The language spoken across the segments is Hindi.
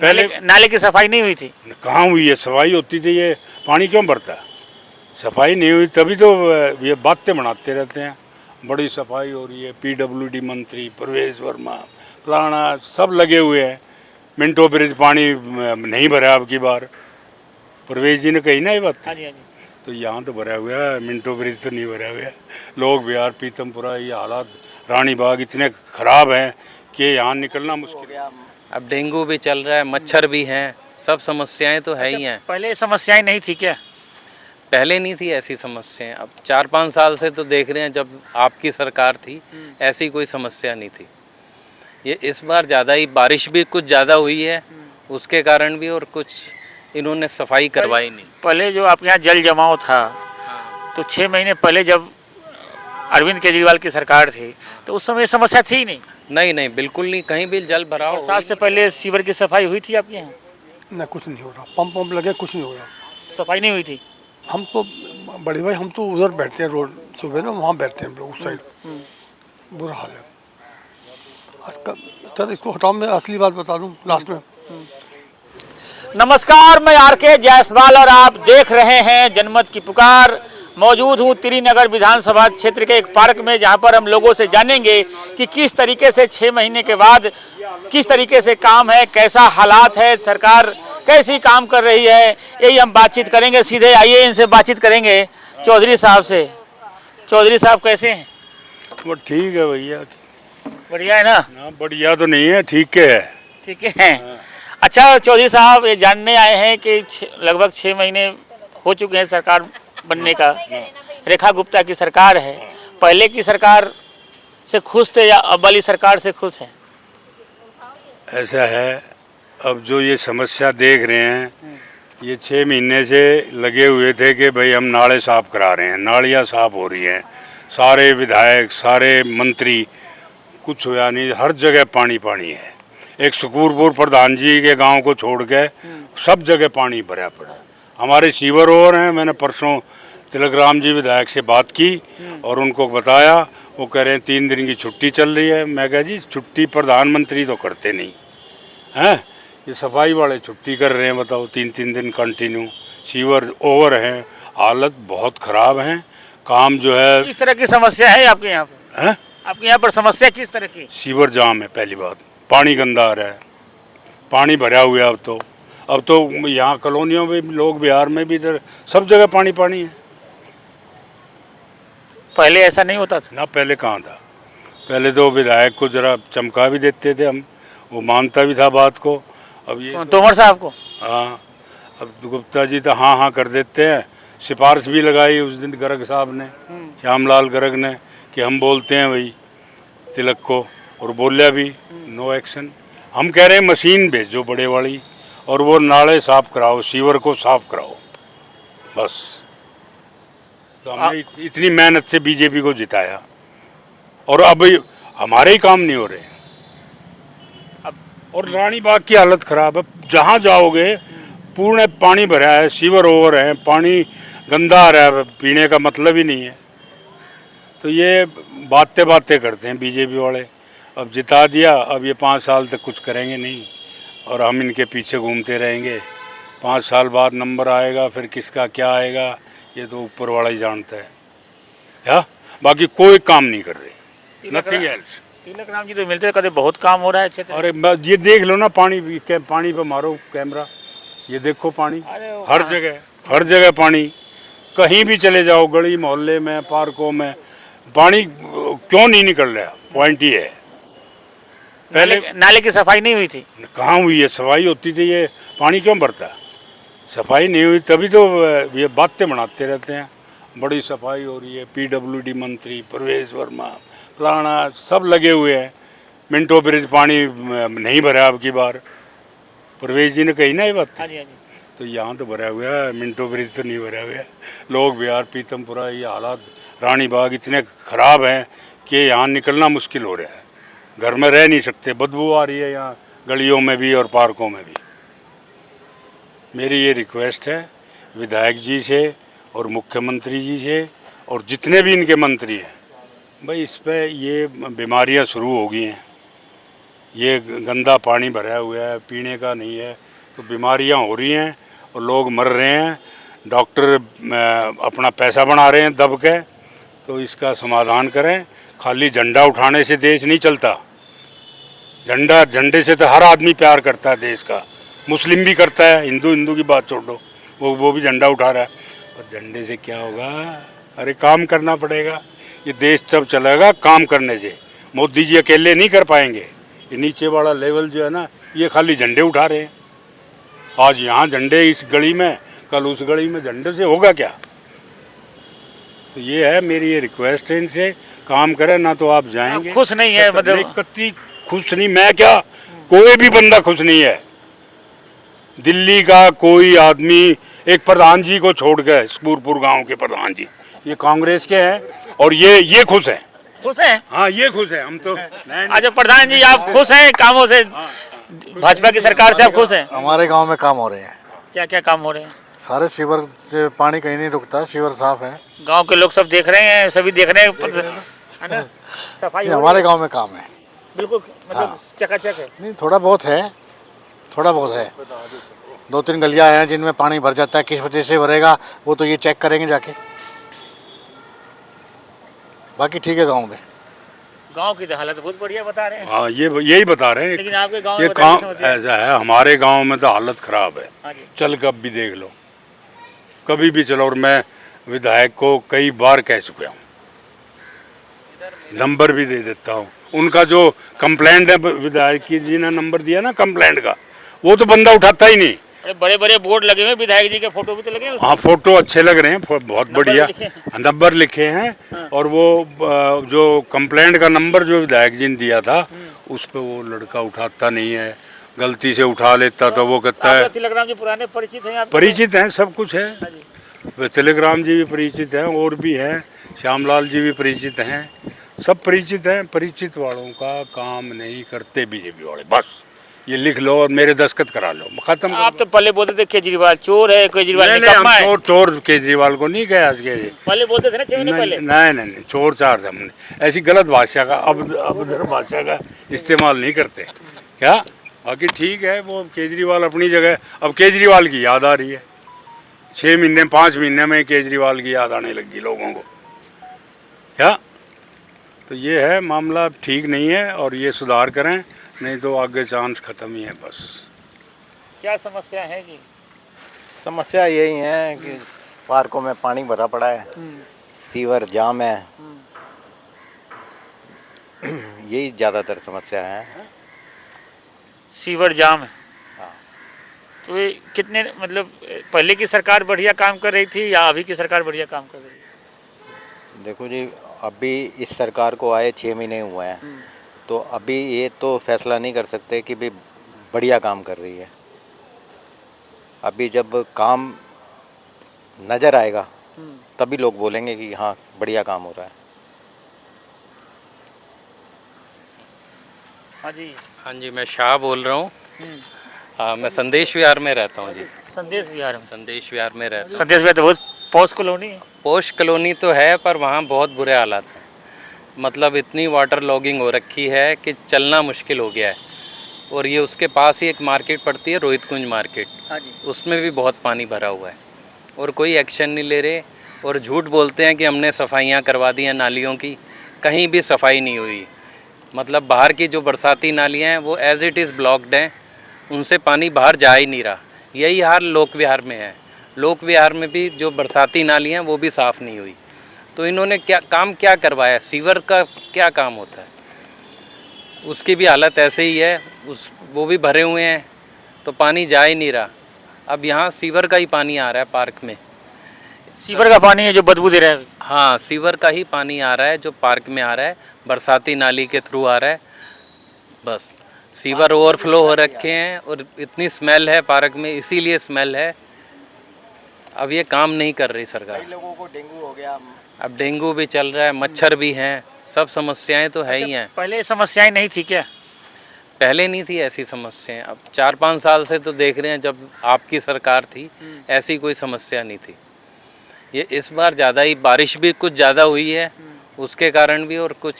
पहले नाले की सफाई नहीं हुई थी। कहाँ हुई है? सफाई होती थी, ये पानी क्यों भरता? सफाई नहीं हुई तभी तो ये बातें बनाते रहते हैं। बड़ी सफाई हो रही है, पीडब्ल्यूडी मंत्री प्रवेश वर्मा फलाना सब लगे हुए हैं। मिंटो ब्रिज पानी नहीं भरा अब की बार, प्रवेश जी ने कही ना ये बात। हाँ जी, हाँ जी। तो यहाँ तो भरा हुआ है, मिंटो ब्रिज तो नहीं भरा हुआ है। लोग बिहार पीतमपुरा ये हालात, रानी बाग इतने ख़राब हैं कि यहाँ निकलना मुश्किल है। अब डेंगू भी चल रहा है, मच्छर भी हैं, सब समस्याएं तो है ही हैं। पहले समस्याएं नहीं थी क्या? पहले नहीं थी ऐसी समस्याएं, अब 4-5 साल से तो देख रहे हैं, जब आपकी सरकार थी ऐसी कोई समस्या नहीं थी। ये इस बार ज़्यादा ही बारिश भी कुछ ज़्यादा हुई है, उसके कारण भी, और कुछ इन्होंने सफाई करवाई नहीं। पहले जो आपके यहाँ जल जमाव था, तो 6 महीने पहले जब अरविंद केजरीवाल की सरकार थी तो उस समय ये समस्या थी ही नहीं। नहीं नहीं, बिल्कुल नहीं, कहीं भी जल भराव बरसात से पहले सीवर की सफाई हुई थी आपके यहाँ? ना कुछ नहीं हो रहा, पंप पंप लगे कुछ नहीं हो रहा। सफाई नहीं हुई थी। हम तो बड़े भाई हम तो उधर बैठते हैं, रोड सुबह ना वहाँ बैठते हैं हम लोग उस साइड, बुरा हाल है। अच्छा इसको हटाओ, मैं असली बात बता दूँ लास्ट में। नमस्कार, मैं आर.के. जायसवाल और आप देख रहे हैं जनमत की पुकार। मौजूद हूँ त्रिनगर विधानसभा क्षेत्र के एक पार्क में, जहाँ पर हम लोगों से जानेंगे कि किस तरीके से 6 महीने के बाद किस तरीके से काम है, कैसा हालात है, सरकार कैसी काम कर रही है, यही हम बातचीत करेंगे। सीधे आइए इनसे बातचीत करेंगे, चौधरी साहब से। चौधरी साहब कैसे हैं? वो ठीक है भैया। बढ़िया है ना? बढ़िया तो नहीं है, ठीक है। ठीक है। अच्छा चौधरी साहब, ये जानने आए हैं कि लगभग 6 महीने हो चुके हैं सरकार बनने का। रेखा गुप्ता की सरकार है, पहले की सरकार से खुश थे या अब वाली सरकार से खुश हैं? ऐसा है, अब जो ये समस्या देख रहे हैं, ये 6 महीने से लगे हुए थे कि भाई हम नाले साफ करा रहे हैं, नालियाँ साफ हो रही हैं, सारे विधायक सारे मंत्री, कुछ हुआ नहीं, हर जगह पानी पानी है। एक सुकूरपुर प्रधान जी के गांव को छोड़ के सब जगह पानी भरा पड़ा। हमारे सीवर ओवर हैं, मैंने परसों तिलक राम जी विधायक से बात की और उनको बताया, वो कह रहे हैं 3 दिन की छुट्टी चल रही है। मैं कहा जी छुट्टी प्रधानमंत्री तो करते नहीं हैं, ये सफाई वाले छुट्टी कर रहे हैं, बताओ 3-3 दिन कंटिन्यू। सीवर ओवर हैं, हालत बहुत ख़राब है, काम जो है। किस तरह की समस्या है आपके यहाँ पर? हैं? आपके यहाँ पर समस्या किस तरह की? सीवर जाम है, पहली बात, पानी गंदा आ रहा है, पानी भरा हुआ है। अब तो यहाँ कॉलोनियों में लोग, बिहार में भी, इधर सब जगह पानी पानी है। पहले ऐसा नहीं होता था ना, पहले कहाँ था? पहले तो विधायक को जरा चमका भी देते थे हम, वो मानता भी था बात को। अब ये तोमर साहब को? हाँ, अब गुप्ता जी तो हाँ हाँ कर देते हैं। सिफारिश भी लगाई उस दिन गर्ग साहब ने, श्यामलाल गर्ग ने, कि हम बोलते हैं भाई तिलक को, और बोलिया भी, नो एक्शन। हम कह रहे हैं मशीन भेजो बड़े वाली और वो नाले साफ कराओ, सीवर को साफ कराओ, बस। तो हमने इतनी मेहनत से बीजेपी को जिताया और अब हमारे ही काम नहीं हो रहे। अब और रानी बाग की हालत ख़राब है, जहाँ जाओगे पूर्ण पानी भरा है, सीवर ओवर है, पानी गंदा आ रहा है, पीने का मतलब ही नहीं है। तो ये बातें करते हैं बीजेपी वाले। अब जिता दिया, अब ये 5 साल तक कुछ करेंगे नहीं और हम इनके पीछे घूमते रहेंगे। 5 साल बाद नंबर आएगा, फिर किसका क्या आएगा ये तो ऊपर वाला ही जानता है। या बाकी कोई काम नहीं कर रहे, नथिंग एल्स। तिलक राम जी तो मिलते हैं, कहते बहुत काम हो रहा है क्षेत्र। अरे ये देख लो ना, पानी पे मारो कैमरा, ये देखो पानी हर जगह पानी। कहीं भी चले जाओ, गली मोहल्ले में, पार्कों में, पानी क्यों नहीं निकल रहा? पॉइंट ही है। पहले नाले की सफाई नहीं हुई थी। कहाँ हुई है? सफाई होती थी, ये पानी क्यों भरता? सफाई नहीं हुई तभी तो ये बातें बनाते रहते हैं। बड़ी सफाई हो रही है, पीडब्ल्यूडी मंत्री प्रवेश वर्मा फलाना सब लगे हुए हैं। मिंटो ब्रिज पानी नहीं भरा अब की बार, प्रवेश जी ने कही ना ये बात। हाँ जी, हाँ जी। तो यहाँ तो भरा हुआ है, मिंटो ब्रिज तो नहीं भरा हुआ है। लोग बिहार पीतमपुरा ये हालात, रानी बाग इतने ख़राब हैं कि यहाँ निकलना मुश्किल हो रहा है, घर में रह नहीं सकते, बदबू आ रही है यहाँ गलियों में भी और पार्कों में भी। मेरी ये रिक्वेस्ट है विधायक जी से और मुख्यमंत्री जी से और जितने भी इनके मंत्री हैं, भाई इस पर ये बीमारियाँ शुरू हो गई हैं, ये गंदा पानी भरा हुआ है, पीने का नहीं है, तो बीमारियां हो रही हैं और लोग मर रहे हैं। डॉक्टर अपना पैसा बना रहे हैं दब के। तो इसका समाधान करें। खाली झंडा उठाने से देश नहीं चलता। झंडे से तो हर आदमी प्यार करता है देश का, मुस्लिम भी करता है, हिंदू की बात छोड़ दो, वो भी झंडा उठा रहा है। पर झंडे से क्या होगा? अरे काम करना पड़ेगा। ये देश तब चलेगा काम करने से। मोदी जी अकेले नहीं कर पाएंगे। ये नीचे वाला लेवल जो है ना, ये खाली झंडे उठा रहे हैं। आज यहाँ झंडे इस गली में, कल उस गली में, झंडे से होगा क्या? तो ये है मेरी ये रिक्वेस्ट है इनसे, काम करें ना तो आप जाएंगे। आप खुश नहीं है मतलब? कत्ती खुश नहीं, मैं क्या, कोई भी बंदा खुश नहीं है। दिल्ली का कोई आदमी, एक प्रधान जी को छोड़ के, सूरपुर गांव के प्रधान जी, ये कांग्रेस के हैं और ये खुश हैं। खुश हैं? हाँ, ये खुश है। हम तो अच्छा प्रधान जी, आप खुश हैं कामों से? भाजपा की सरकार से आप खुश हैं? हमारे गांव में काम हो रहे हैं। क्या क्या काम हो रहे हैं? सारे सीवर से पानी कहीं नहीं रुकता, सीवर साफ है। गांव के लोग सब देख रहे हैं, सभी देख रहे हैं, है ना? सफाई हो रही हमारे है? गांव में काम है। बिल्कुल मतलब चकाचक है। नहीं, थोड़ा बहुत है, थोड़ा बहुत है। 2-3 गलियां हैं जिनमें पानी भर जाता है। किस वजह से भरेगा वो तो ये चेक करेंगे जाके। बाकी ठीक है गांव में। गांव की तो हालत बहुत बढ़िया बता रहे हैं। हाँ, यही बता रहे हैं। लेकिन आपके गांव ये में काम बताइए समझिए। ऐसा है, हमारे गांव में तो हालत खराब है। हाँ जी। चल कब भी देख लो, कभी भी चलो। और मैं विधायक को कई बार कह चुका हूँ, नंबर भी दे देता हूँ। उनका जो कंप्लेंट है, विधायक जी ने नंबर दिया ना कंप्लेंट का, वो तो बंदा उठाता ही नहीं। बड़े बड़े बोर्ड लगे हुए, विधायक जी के फोटो भी तो लगे हैं उसमें। हाँ, फोटो अच्छे लग रहे हैं, बहुत बढ़िया लिखे हैं। नंबर लिखे हैं। और वो जो कंप्लेंट का नंबर जो विधायक जी ने दिया था, उस पर वो लड़का उठाता नहीं है। गलती से उठा लेता तो वो कहता है। तिलकराम जी पुराने परिचित हैं आपके? परिचित हैं, सब कुछ है। हाँ जी। तिलकराम जी भी परिचित हैं, और भी हैं, श्यामलाल जी भी परिचित हैं, सब परिचित हैं। परिचित वालों का काम नहीं करते बीजेपी वाले। बस ये लिख लो और मेरे दस्तखत करा लो, खत्म। आप तो पहले बोलते थे केजरीवाल चोर है, केजरीवाल नहीं, निकम्मा है। चोर केजरीवाल को नहीं कहा इसके। पहले बोलते थे ना 6 महीने पहले। नहीं, चोर चार थे हमने। ऐसी गलत भाषा का, अब भाषा का इस्तेमाल नहीं करते क्या। बाकी ठीक है, वो केजरीवाल अपनी जगह। अब केजरीवाल की याद आ रही है, 6 महीने 5 महीने में केजरीवाल की याद आने लगी लोगों को क्या। तो ये है मामला, ठीक नहीं है और ये सुधार करें, नहीं तो आगे चांस खत्म ही है बस। क्या समस्या है जी? समस्या यही है कि पार्कों में पानी भरा पड़ा है, सीवर जाम है, यही ज़्यादातर समस्या है। सीवर जाम है। हाँ। तो ये कितने मतलब पहले की सरकार बढ़िया काम कर रही थी या अभी की सरकार बढ़िया काम कर रही है? देखो जी, अभी इस सरकार को आए 6 महीने हुए हैं, तो अभी ये तो फैसला नहीं कर सकते कि भाई बढ़िया काम कर रही है। अभी जब काम नज़र आएगा तभी लोग बोलेंगे कि हाँ बढ़िया काम हो रहा है। हाँ जी। हाँ जी, मैं शाह बोल रहा हूँ। मैं संदेश विहार में रहता हूँ जी। संदेश विहार में? संदेश विहार में रहता हूँ। संदेश विहार तो बहुत पॉश कॉलोनी है। पोश कॉलोनी तो है, पर वहाँ बहुत बुरे हालात हैं। मतलब इतनी वाटर लॉगिंग हो रखी है कि चलना मुश्किल हो गया है। और ये उसके पास ही एक मार्केट पड़ती है, रोहित कुंज मार्केट। हाँ जी। उसमें भी बहुत पानी भरा हुआ है और कोई एक्शन नहीं ले रहे। और झूठ बोलते हैं कि हमने सफाइयाँ करवा दी हैं नालियों की, कहीं भी सफाई नहीं हुई। मतलब बाहर की जो बरसाती नालियाँ हैं वो एज़ इट इज़ ब्लॉक्ड हैं, उनसे पानी बाहर जा ही नहीं रहा। यही हाल लोक विहार में है। लोक विहार में भी जो बरसाती नालियाँ हैं वो भी साफ़ नहीं हुई। तो इन्होंने क्या करवाया? सीवर का क्या काम होता है? उसकी भी हालत ऐसे ही है, वो भी भरे हुए हैं तो पानी जा ही नहीं रहा। अब यहाँ सीवर का ही पानी आ रहा है पार्क में। सीवर का पानी है जो बदबू दे रहा है? हाँ, सीवर का ही पानी आ रहा है जो पार्क में आ रहा है, बरसाती नाली के थ्रू आ रहा है। बस सीवर ओवरफ्लो हो रखे हैं और इतनी स्मेल है पार्क में, इसीलिए स्मेल है। अब ये काम नहीं कर रही सरकार। कई लोगों को डेंगू हो गया। अब डेंगू भी चल रहा है, मच्छर भी हैं, सब समस्याएं तो है ही हैं। पहले समस्याएं नहीं थी क्या? पहले नहीं थी ऐसी समस्याएं। अब 4-5 साल से तो देख रहे हैं, जब आपकी सरकार थी ऐसी कोई समस्या नहीं थी। ये इस बार ज़्यादा ही बारिश भी कुछ ज़्यादा हुई है उसके कारण भी, और कुछ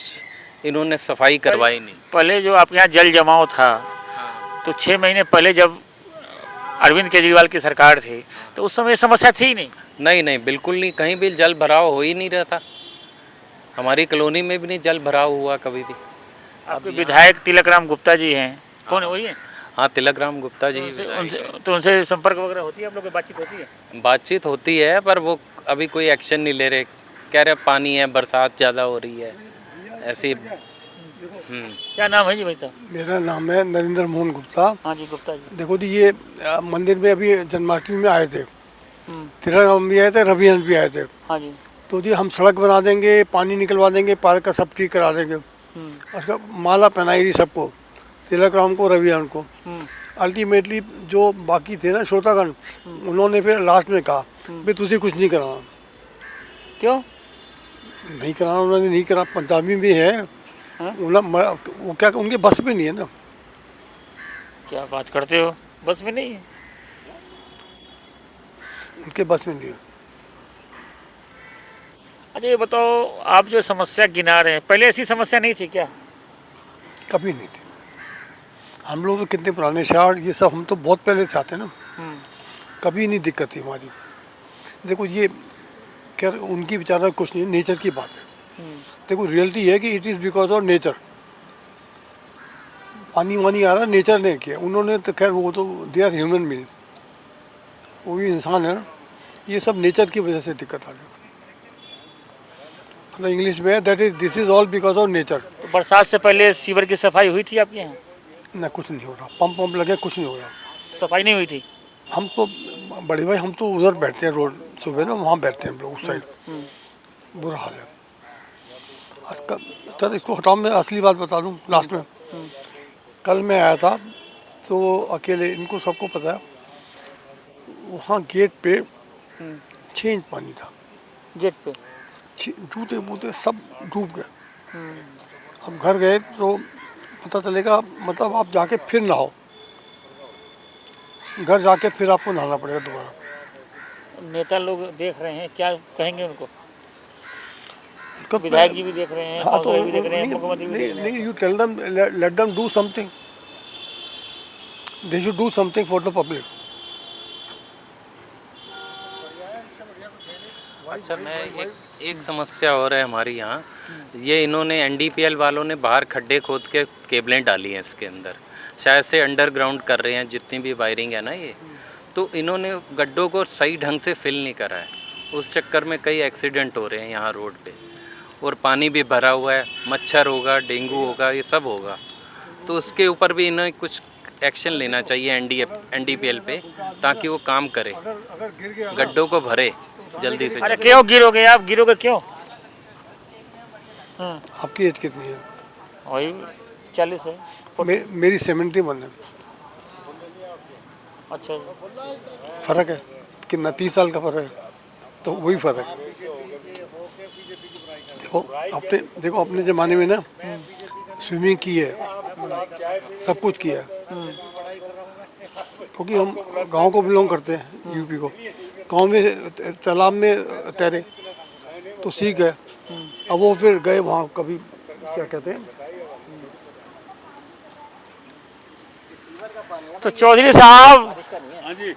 इन्होंने सफाई करवाई नहीं। पहले जो आपके यहाँ जल जमाव था, तो 6 महीने पहले जब अरविंद केजरीवाल की सरकार थी तो उस समय ये समस्या थी ही नहीं। नहीं नहीं, बिल्कुल नहीं, कहीं भी जल भराव हो ही नहीं रहा था। हमारी कॉलोनी में भी नहीं जल भराव हुआ कभी भी। आपके विधायक तिलक राम गुप्ता जी हैं, कौन है वही है? हाँ, तिलक राम गुप्ता जी। उनसे संपर्क वगैरह होती है, आप लोग की बातचीत होती है? बातचीत होती है, पर वो अभी कोई एक्शन नहीं ले रहे। कह रहे पानी है, बरसात ज़्यादा हो रही है, ऐसी। क्या नाम है जी भाई साहब? मेरा नाम है नरेंद्र मोहन गुप्ता। हाँ जी, गुप्ता जी। देखो जी, ये मंदिर में अभी जन्माष्टमी में आए थे, तिलक भी आए थे, रविहंस भी आए थे। हाँ जी। तो जी हम सड़क बना देंगे, पानी निकलवा देंगे, पार्क का सब ठीक करा देंगे। उसका माला पहनाई थी सबको, तिलक राम को, रविहंस को। अल्टीमेटली जो बाकी थे ना श्रोतागण, उन्होंने फिर लास्ट में कहा भाई तुझे कुछ नहीं कराना। क्यों नहीं कराना? उन्होंने नहीं करा। पंजाबी भी है, वो क्या उनके बस में नहीं है ना। क्या बात करते हो, बस में नहीं है? उनके बस में नहीं है। अच्छा ये बताओ, आप जो समस्या गिना रहे हैं, पहले ऐसी समस्या नहीं थी क्या? कभी नहीं थी। हम लोग तो कितने पुराने शहर, ये सब हम तो बहुत पहले से आते हैं ना, कभी नहीं दिक्कत थी हमारी। देखो ये क्या, उनकी बेचारा कुछ नहीं, नेचर की बात है। देखो रियलिटी है कि it is because of nature. पानी वानी आ रहा नेचर ने किया, उन्होंने तो खैर वो तो दे आर ह्यूमन बीइंग, वो भी इंसान है ना। ये सब नेचर की वजह से दिक्कत आ गई। मतलब इंग्लिश में that is this is all because of nature. तो बरसात से पहले सीवर की सफाई हुई थी आपके यहाँ? ना, कुछ नहीं हो रहा। पंप लगे, कुछ नहीं हो रहा। सफाई नहीं हुई थी? हम तो बड़े भाई, हम तो उधर बैठते हैं रोड सुबह ना, वहाँ बैठते हैं हम लोग उस साइड। बुरा हाल है। चल इसको हटाओ, मैं असली बात बता दूँ लास्ट में। कल मैं आया था तो अकेले, इनको सबको पता है, वहाँ गेट पे 6 इंच पानी था। गेट पे जूते बूते सब डूब गए। अब घर गए तो पता चलेगा, मतलब आप जाके फिर नहाओ, घर जाके फिर आपको नहाना पड़ेगा दोबारा। नेता लोग देख रहे हैं, क्या कहेंगे उनको? कब विधायक जी भी देख रहे हैं, हाँ, तो काउंसलर भी देख रहे हैं, मुख्यमंत्री भी देख रहे हैं। नहीं, you tell them, let them do something. They should do something for the public. अच्छा, मैं एक समस्या और है हमारी यहाँ। ये इन्होंने एनडीपीएल वालों ने बाहर खड्डे खोद के केबलें डाली हैं इसके अंदर, शायद से अंडरग्राउंड कर रहे हैं जितनी भी वायरिंग है ना ये। तो इन्होंने गड्ढों को सही ढंग से फिल नहीं करा है, उस चक्कर में कई एक्सीडेंट हो रहे हैं यहाँ रोड पे। और पानी भी भरा हुआ है, मच्छर होगा, डेंगू होगा, ये सब होगा। तो उसके ऊपर भी इन्हें कुछ एक्शन लेना चाहिए एनडीपीएल पे, ताकि वो काम करे, गड्ढों को भरे जल्दी से। अरे क्यों गिरोगे आप? गिरोगे क्यों? आपकी एज कितनी है? वही 40 है। मेरी 71 है। अच्छा, फ़र्क है कितना? 30 साल का फ़र्क है। तो वही फ़र्क है। देखो अपने ज़माने में ना स्विमिंग की है, सब कुछ किया है, क्योंकि हम गांव को बिलोंग करते हैं, यूपी को। गांव में तालाब में तैरे तो सीख गए। अब वो फिर गए वहाँ, कभी क्या कहते हैं। तो चौधरी साहब, हाँ जी,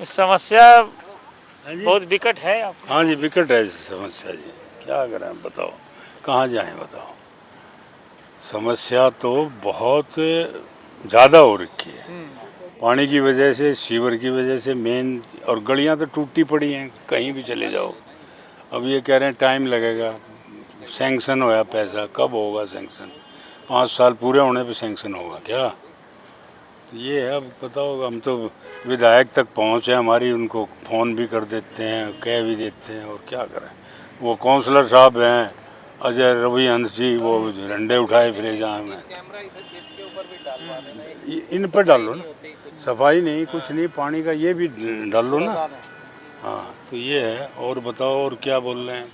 समस्या बहुत विकट है आपको। हाँ जी, विकट है समस्या जी। क्या करें बताओ, कहाँ जाएं बताओ। समस्या तो बहुत ज़्यादा हो रखी है, पानी की वजह से, सीवर की वजह से मेन। और गलियां तो टूटी पड़ी हैं, कहीं भी चले जाओ। अब ये कह रहे हैं टाइम लगेगा, सैंक्शन होया पैसा, कब होगा सैंक्शन? 5 साल पूरे होने पे सैंक्शन होगा क्या? तो ये है, अब बताओ। हम तो विधायक तक पहुँचे हमारी, उनको फ़ोन भी कर देते हैं, कह भी देते हैं, और क्या करें। वो काउंसलर साहब हैं अजय रविहंस जी, वो डंडे उठाए फिरे जहाँ में। इन पर डालो ना, सफाई नहीं, कुछ नहीं, पानी का ये भी डाल लो ना। हाँ, तो ये है। और बताओ, और क्या बोल रहे हैं?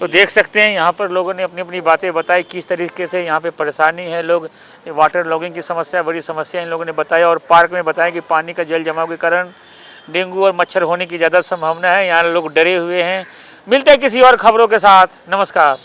तो देख सकते हैं यहाँ पर लोगों ने अपनी अपनी बातें बताई, किस तरीके से यहाँ पे परेशानी है। लोग वाटर लॉगिंग की समस्या, बड़ी समस्या इन लोगों ने बताया। और पार्क में बताया कि पानी का जल जमाव के कारण डेंगू और मच्छर होने की ज़्यादा संभावना है। यहाँ लोग डरे हुए हैं। मिलते हैं किसी और खबरों के साथ। नमस्कार।